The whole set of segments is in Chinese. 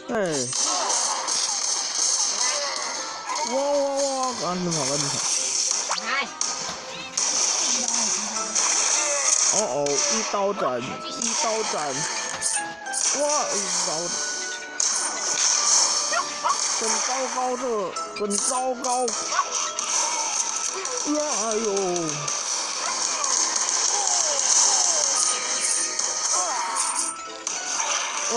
哎，哇，赶紧跑，赶紧跑！哦，一刀斩，哇，很糟糕，这个很糟糕。呀，哎呦！哦。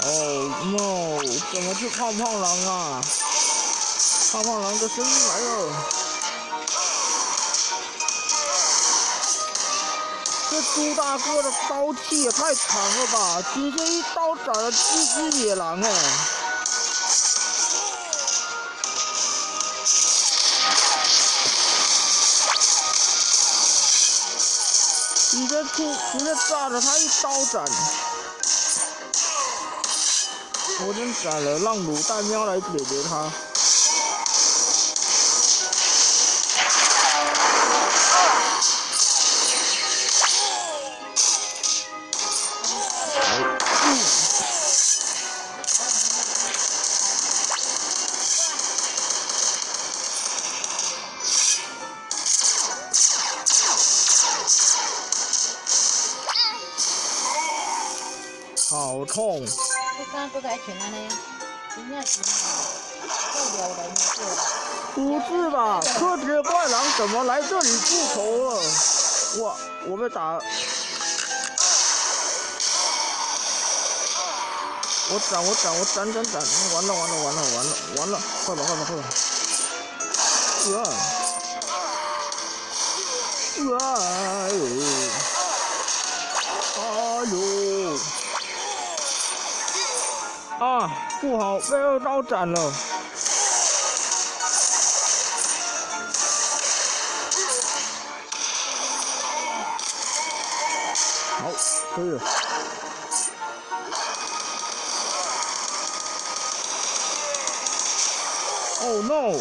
哦 no！ 怎么是胖狼啊？胖狼的声音来了！这猪大哥的刀气也太长了吧！直接一刀斩了7只野狼哎！直接炸了他一刀斩！我真斩了，让卤蛋喵来解决他。好痛！不是吧？科学怪狼怎么来这里复仇了？哇！我被打！我斩！完了！快跑！哎呦！啊，不好，被2刀斩了。好，可以了。Oh no！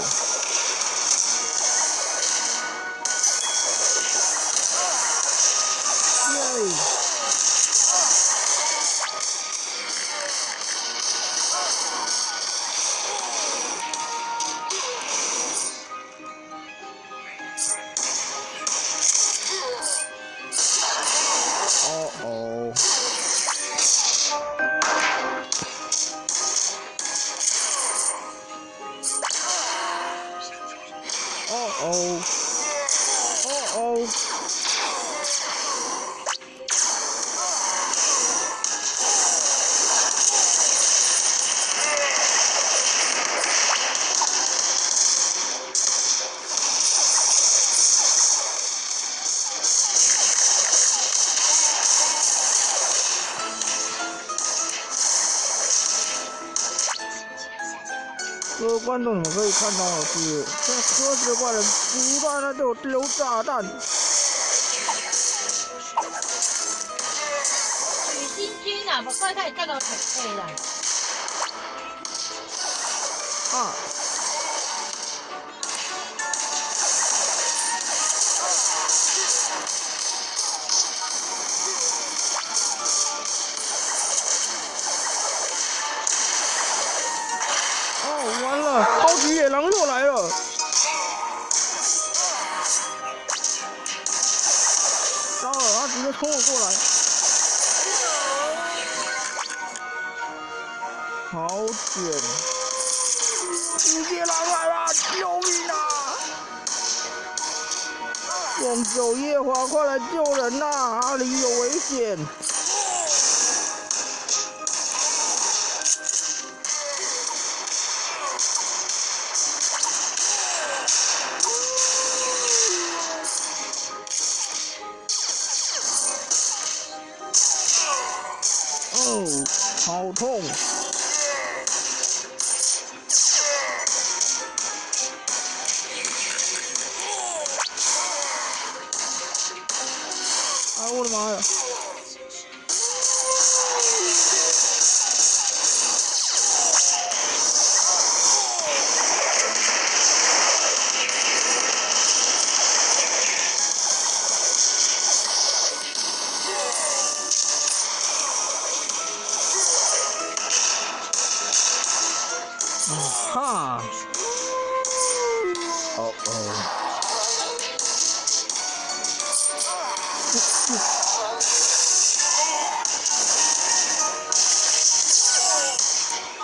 耶！各位观众，你们可以看到的是，这科学怪人不断的就丢炸弹。许新军啊，快看这个腿了。啊！完了，超级野狼又来了！糟了，他直接冲我过来！好险！野狼来了，救命啊！永久夜华，快来救人呐！那里有危险！哦，好痛！哎，我的妈呀！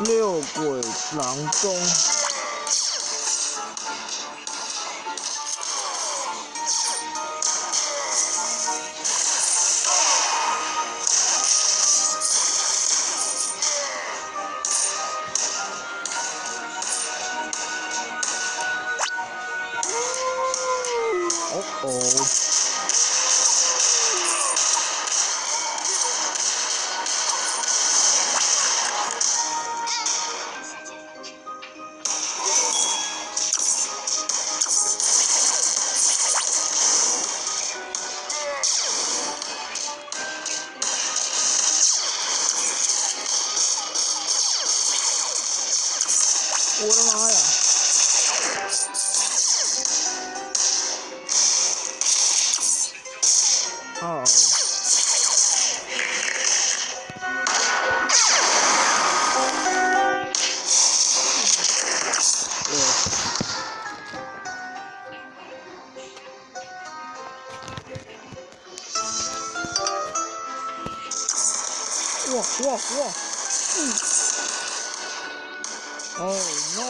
六鬼郎中。哦哦。我的妈呀！哦。哇哇哇！Oh no!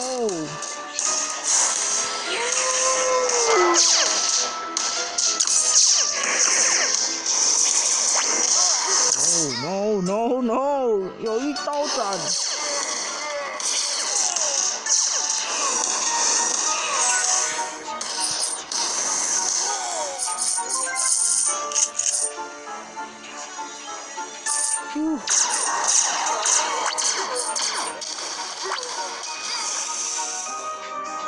Oh no no no! 有一刀斩。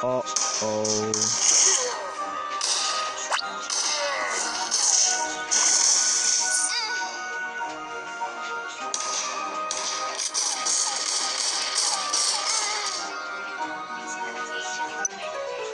哦哦。